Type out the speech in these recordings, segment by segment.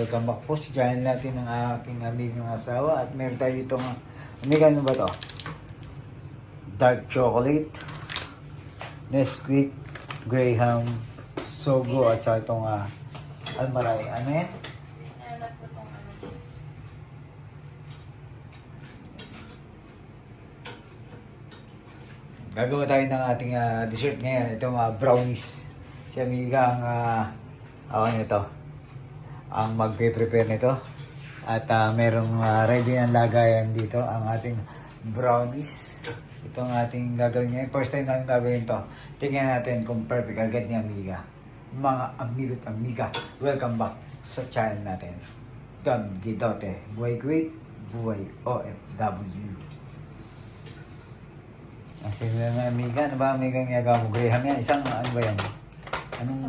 welcome back po sa channel natin ng aking aming asawa. At meron tayo dito ng, amiga, ano ba to? Dark chocolate, Nesquik, Graham, Sogo, at sa itong Almaray. Ano yan? Gagawa tayo ng ating dessert ngayon. Itong brownies. Si amiga ang nito, ang magpe-prepare nito. At merong ready ang lagayan dito, ang ating brownies. Ito ang ating gagawin ngayon. First time namin gagawin to. Tingnan natin kung perfect agad ni amiga. Mga amigo at amiga, welcome back sa channel natin. Don Guidote, buhay great, buhay OFW. Ang sila ng amiga, ano ba amiga ang ginagawa mo? Graham yan, isang ano ba yan? Anong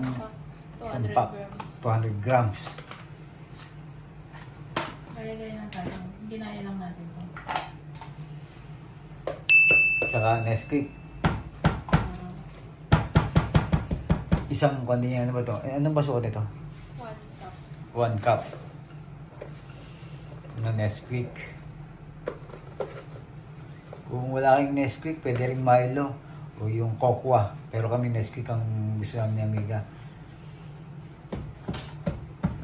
isang pack? 200 grams. Kaya na tayo. Ginaya lang natin ito. Tsaka Nesquik. Isang kundi ano ba to? Anong baso ko nito? 1 cup. 1 cup. Na Nesquik. Kung wala kang Nesquik, pwede rin Milo o yung Cocoa. Pero kami Nesquik ang gusto namin ni amiga.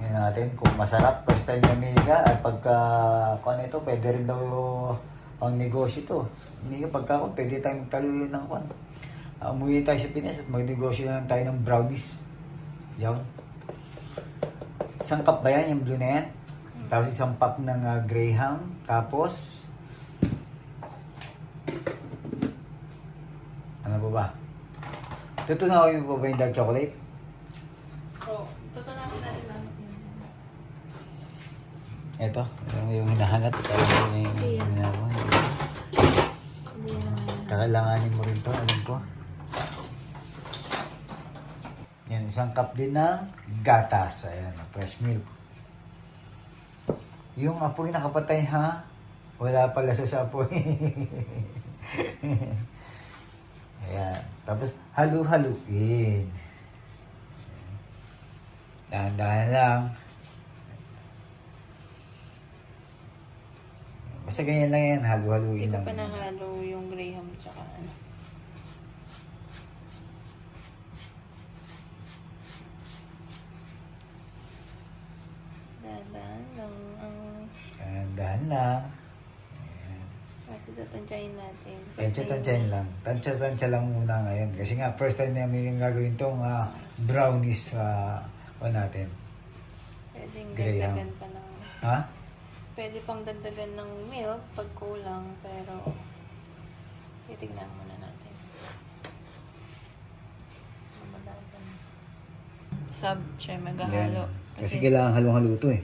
Ngayon natin kung masarap, first time ni amiga. At pagka kung ano ito, pwede rin daw pang negosyo to. Amiga, pagka kung pwede tayong magtaluyo ng kwan. Umuwi tayo sa Pinas at magnegosyo na tayo ng brownies. Yan. Isang cup ba yan, yung blue na yan? Tapos isang pack ng Graham. Tapos ano ba ba? Tutunawin mo ba yung dark chocolate? Oo. Tutunawin natin namin yun. Ito yung hinahanap. Hindi yan. Kakailanganin mo rin to, alam ko. Yan, isang cup din ng gatas. Ayan, fresh milk. Yung apoy nakapatay ha? Wala pala sa apoy. Ayan. Tapos, halu-haluin. Dahan-dahan lang. Basta ganyan lang yan. Halu-haluin Hindi lang. ko pa nahalo yung Graham tsaka ano. Dahan-dahan lang. Dahan-dahan lang. Kasi tatantyahin natin. Tansya-tansyahin lang. Tansya-tansya lang muna ngayon. Kasi nga, first time namin yung gagawin itong brownies natin. Pwedeng Graham. dagdagan pa ng... Ha? Pwede pang dagdagan ng milk pag kulang, pero titignan muna natin. Mamadagan. Sab, siya maghahalo. Kasi kailangan halong-halo ito eh.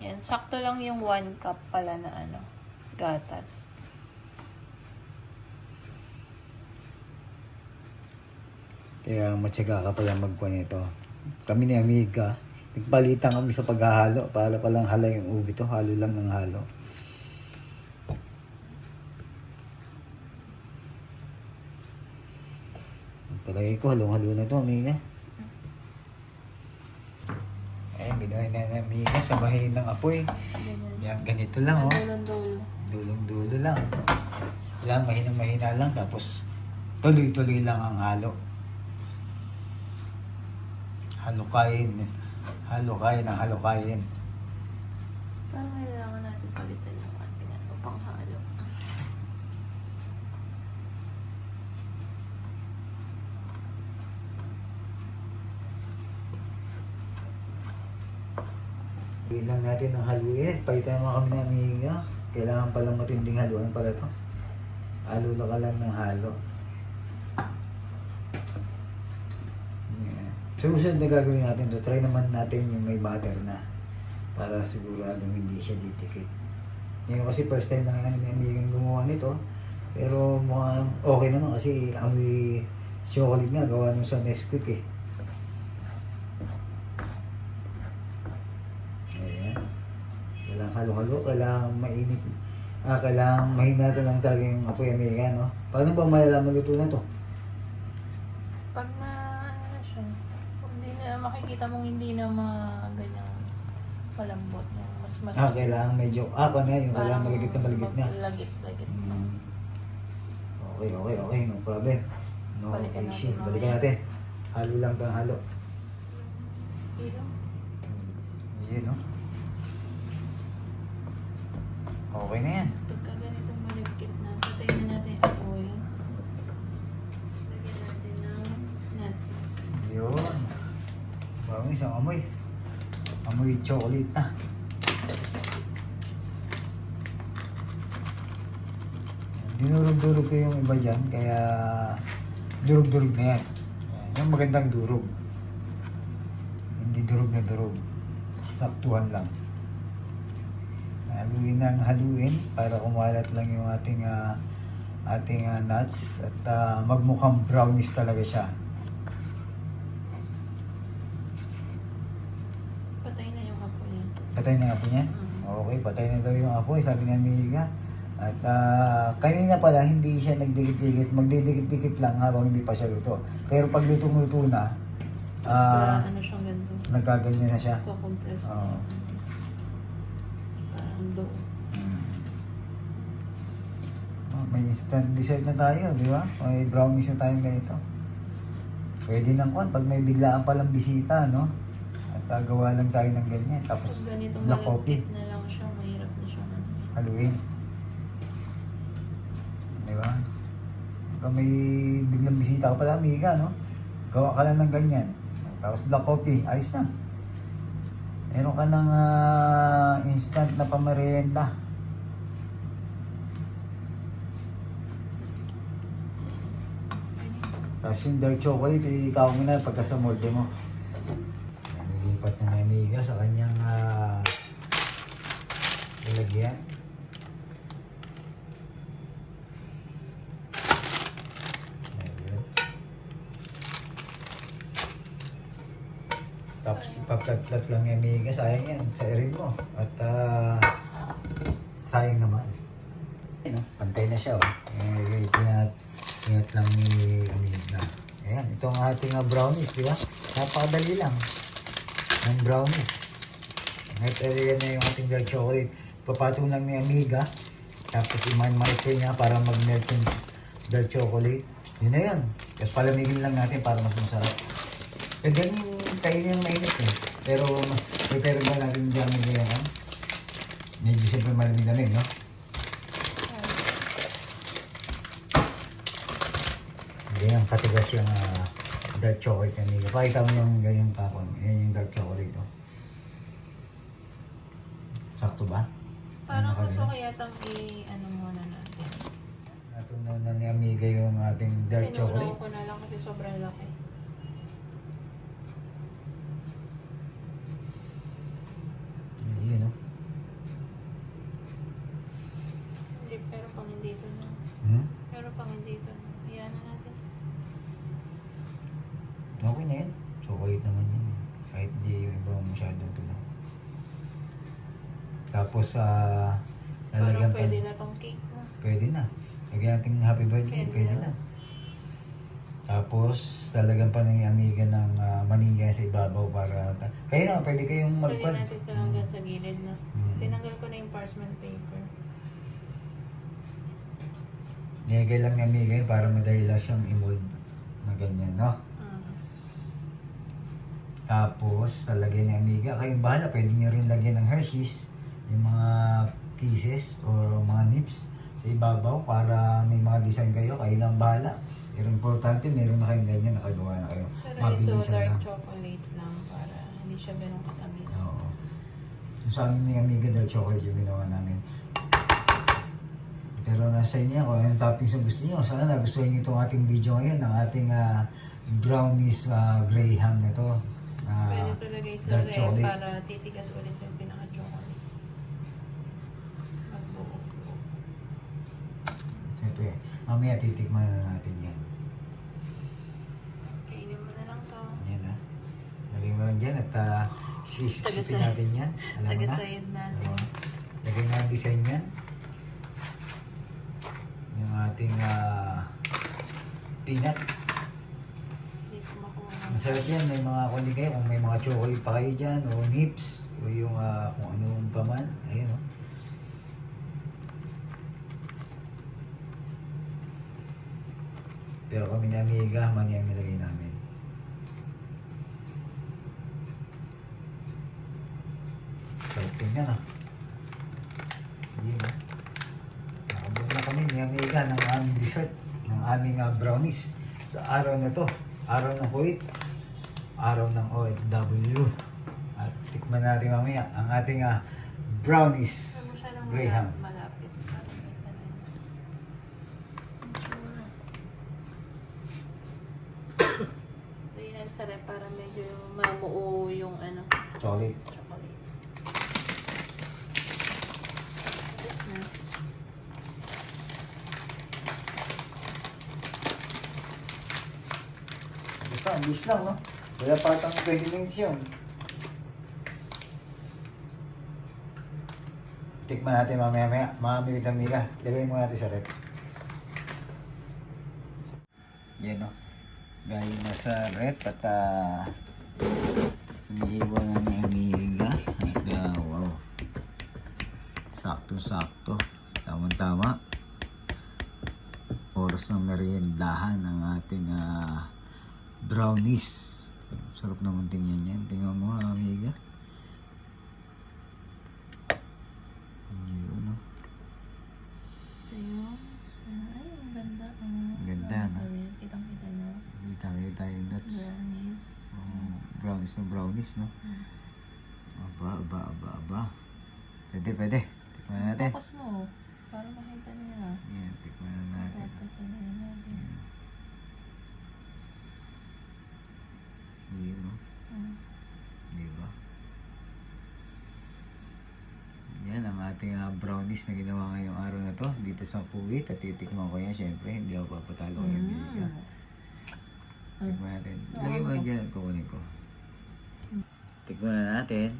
Yan, sakto lang yung 1 cup pala na ano, gatas. Kaya matyaga ka pala magkuha nito. Kami ni amiga, nagpalitan kami sa paghahalo para palang halay yung ubi to. Halo lang ng halo. Palagay ko halong-halo na to amiga. Ayan, binuhay na amiga sa mahin ng apoy. Yan, ganito lang oh. Dulong-dulo. Dulong-dulo lang. Kailangan mahina-mahina lang tapos tuloy-tuloy lang ang halo. Halukayin. Halukayin ang halukayin. Parang kailangan natin palitan yung ating ano, panghalo. Bilang natin ang haluin. Palitan naman kami ng amiga. Kailangan palang matinding haluan pala to. Halo ka lang ng halo. So, susunod na gagawin natin to, try naman natin yung may butter na para siguradong hindi siya ditikit. Ngayon kasi first time na namin ni amigang gumawa nito, pero mukhang okay naman kasi amoy chocolate nga gawa nung sa Nesquik eh. Ayan. Kailangan halo-halo, kailangan mainit. Kailangan mahinata lang talaga yung apoy amiga, no? Paano ba malalaman luto na to? Pag na, ano na siya, pag Hindi na makikita mong hindi na ganyang malambot. Mas Kailangan medyo, ako na yung kailangan maligit na maligit na. Lagit. Okay, no problem. No Balikan issue. natin Balikan natin. Halo lang bang halo? Pero, Yun, no? Okay na yan. pagka ganitong malagkit na, patayin na natin yung apoy. Lagyan natin ng nuts. Yun. Bagong isang amoy. Amoy chocolate na. Dinurog-durog ko yung iba dyan, kaya durog-durog na yan. Yung magandang durog. Hindi durog na durog. Saktuhan lang. Haluin ng haluin para kumalat lang yung ating nuts at magmukhang brownies talaga siya. Patay na yung apoy yan. Patay na yung apoy niya? Okay, patay na daw yung apoy, sabi ng Mihiga. At kanina pala hindi siya nagdikit-dikit, magdidikit-dikit lang habang hindi pa siya luto. Pero pag lutong-luto na, Ano siyang ganito? nagkaganyan na siya. Kukompress. Oo. Parang dough. May instant dessert na tayo, di ba? May brownies na tayong ganito. Pwede nang kwan pag may biglaan palang bisita, no? At gawa lang tayo ng ganyan. Tapos Pag ganitong black coffee, malagkit na lang siya, mahirap na siya. haluin. Di ba? Pag may biglang bisita ka pala, amiga, no? Gawa ka lang ng ganyan. Tapos black coffee, ayos na. Meron ka ng instant na pamerienda. Tapos yung dark chocolate, ikaw mo na pagka sa molde mo. Nilipat na ni Amiga sa kanyang lalagyan. Ayun. Tapos ipaplat-plat lang ni Amiga, sayang yan, sa erin mo. At sayang naman. Pantay na siya, oh. Pinat lang ni Amiga. Ayan, ito ang ating brownies, di ba? Napakadali lang ng brownies. Ngayon na yung ating dark chocolate. Papatong lang ni Amiga. Tapos i-microwave niya para mag-melt yung dark chocolate. Yun na yan. Tapos palamigin lang natin para mas masarap. Eh, ganyan kayo yung mainit eh. Pero mas prepare ba natin dyan ngayon? Medyo siyempre malamig-lamig, no? Ganyan katigas yung dark chocolate na nila. Pakita mo yung ganyang kakon. Yan yung dark chocolate. Oh. Sakto ba? Parang Ano mas ka okay yatang i-ano muna natin. Natunaw na ni Amiga yung ating dark chocolate. Pinunaw ko na lang kasi sobrang laki. Yun, no? Hindi, pero pang hindi ito na. Pero pang hindi ito na. Iyan na natin. Okay na yun. Chocolate naman yun. Kahit di yung iba masyadong tunaw. Tapos, lalagyan Parang pa. pwede na tong cake na. Pwede na. Lagyan natin happy birthday. Pwede na. Tapos, lalagyan pa ng Amiga ng maningya sa ibabaw para... Kaya na, pwede kayong Pwede magpad. natin sa hanggang sa gilid na. Mm. Tinanggal ko na yung parchment paper. Nilagay lang ni Amiga yun para madali siyang i-mold na ganyan, no? Tapos, lalagyan ni Amiga. Kayong bahala, pwede nyo rin lagyan ng Hershey's, yung mga pieces or mga nips sa ibabaw para may mga design kayo. Kayo lang bahala. Pero importante, meron na kayong ganyan, nakagawa na kayo. Pero ito, Mabilisan dark lang. chocolate lang para hindi siya ganun katamis. Oo. Yung sa amin ni Amiga, dark chocolate yung ginawa namin. Pero nasa inyo kung anong toppings ang gusto niyo. Sana nagustuhan niyo itong ating video ngayon ng ating brownies graham na to. Pwede ito lagay sa dark ref chocolate. para titigas ulit yung pinaka-chocolate. Magbuo. Siyempre, mamaya titikman na natin yan. Kainin mo na lang to. Yan ha. Lagay mo lang dyan at sisipsipin Tagasay- natin yan. Alam mo na? Tagasayad natin. Oo. Lagay na ang design yan. Yung ating peanut. Hindi ko makuha. Masarap yan. May mga kundi kayo. Kung may mga chocolate pa kayo dyan, o nips, o yung kung anong paman. Ayun, oh. Pero kami ni Amiga, man yung nilagay namin. Sarap tingnan, ah. Yun, ah. Nakabot na kami ni Amiga ng aming dessert, ng aming brownies sa araw na to. Araw ng Kuwait, araw ng OFW. At tikman natin mamaya ang ating brownies Graham. Malapit. Parang may tanong. Ito yun sa rep para medyo mamuo yung ano, Chocolate. chocolate. Tapos na. Basta, ang bis lang, no? Wala pa atang 20 minutes yun. Tikman natin mamaya-maya. Mga amiga. Lagay mo natin sa rep. Yan, no? Galing na sa rep at umiiwan na ni Amiga. At wow. Sakto-sakto. Tama-tama. Oras ng meriendahan ng ating brownies. Sarap naman tingnan yan. Tingnan mo, Amiga. Yun, no? Ito yung ay, ang ganda. Ang Ganda, no? Kitang-kita nyo. Kita-kita yung nuts. Brownies. Brownies na brownies, no? Aba. Pwede. Tikman natin. Focus mo. Para makita nila. Yan, tikman na natin. Tapos ano yun natin. Yun, no? Mm. Diba? Yan ang ating brownies na ginawa ngayong araw na to dito sa Kuwait at titikman ko yan. Siyempre, hindi ako papatalo kay Amiga. Tikman natin. Lagay mo dyan, kukunin ko. Tikman na natin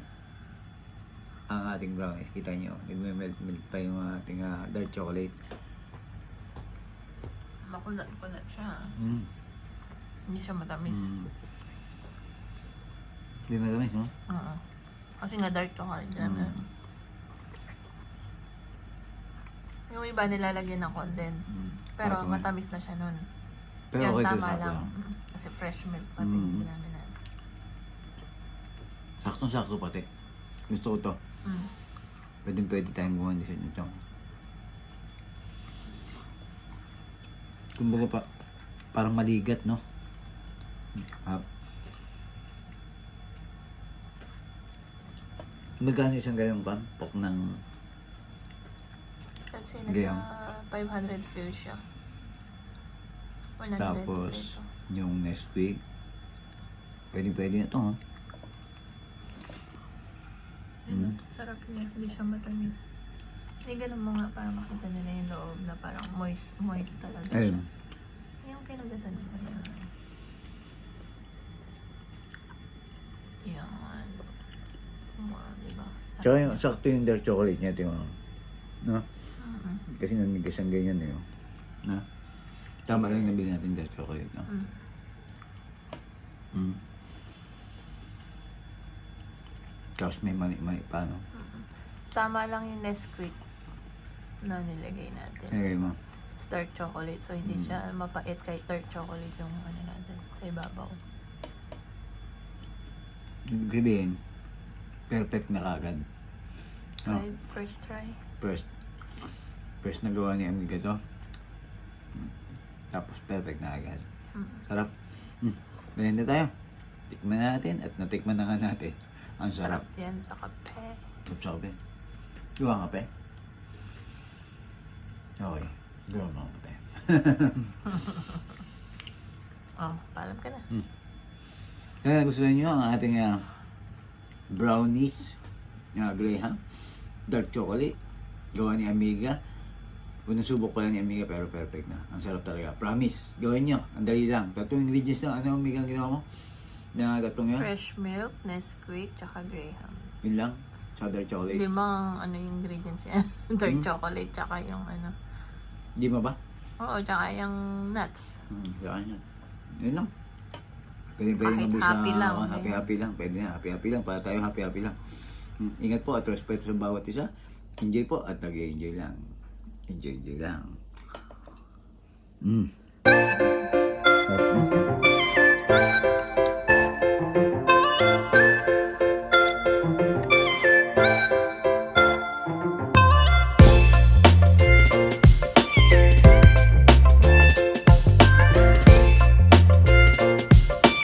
ang ating brownies. Kita nyo, nagme-melt pa yung ating dark chocolate. Makulat-kulat siya. Hindi siya matamis. Hindi matamis, no? Oo. Kasi nga dark chocolate naman. Yung iba nilalagyan ng condense. Pero Okay. matamis na siya nun. Pero Yan okay to tama sakto lang. Kasi fresh milk pati yung ginamit natin. Saktong-sakto pati. Gusto ko to. Pwede tayong gumawa din ito. Kumbaga parang maligat, no? Magkano isang gayong pok ng Kasi Gayam. nasa 500 fils siya. 100 tapos peso. yung next week? Pwede na to, ha? Sarap niya. Hindi siya matamis. Hindi ganun mo nga para makita nila yung loob na parang moist talaga siya. Ayun. Yung kinagatan mo yan. Yan. Wow, diba? Tsaka yung sakto yung dark chocolate niya, tingnan mo. No? Kasi nanigas ang ganyan eh. Oh. Na? Tama lang yung nabili natin dark chocolate, no? Tapos may mani pa, no? Tama lang yung Nesquik na nilagay natin. Nilagay mo. Dark chocolate. So, hindi siya mapait kahit dark chocolate yung ano natin sa ibabaw. Ibig sabihin, perfect na kagad. No? First try. First na gawa ni Amiga to. Tapos perfect na agad. Sarap. Ganyan na tayo. Tikman natin at natikman na nga natin. Ang sarap. Sarap yan sa kape. Sa kape. Gawa ng kape? Okay. Gawa ng kape. Oh, paalam ka na. Kaya gusto niyo ang ating brownies Graham dark chocolate gawa ni Amiga. Unang subok pa lang ni Amiga pero perfect na. Ang sarap talaga. Promise. Gawin nyo. Ang dali lang. 3 ingredients lang. Ano Amiga ang ginawa mo? Na 3 yan? Fresh milk, Nesquik, tsaka Graham's. Yun lang. Sa dark chocolate. 5 ano yung ingredients yan. Dark chocolate, tsaka yung ano. Di mo ba? Oo, tsaka yung nuts. Saan yan. Yun lang. Pwede Kahit nabusa, happy lang, happy lang. Pwede na, happy lang. Para tayo happy lang. Ingat po at respeto sa bawat isa. Enjoy po at nag-enjoy lang. Enjoy lang. Sarap na.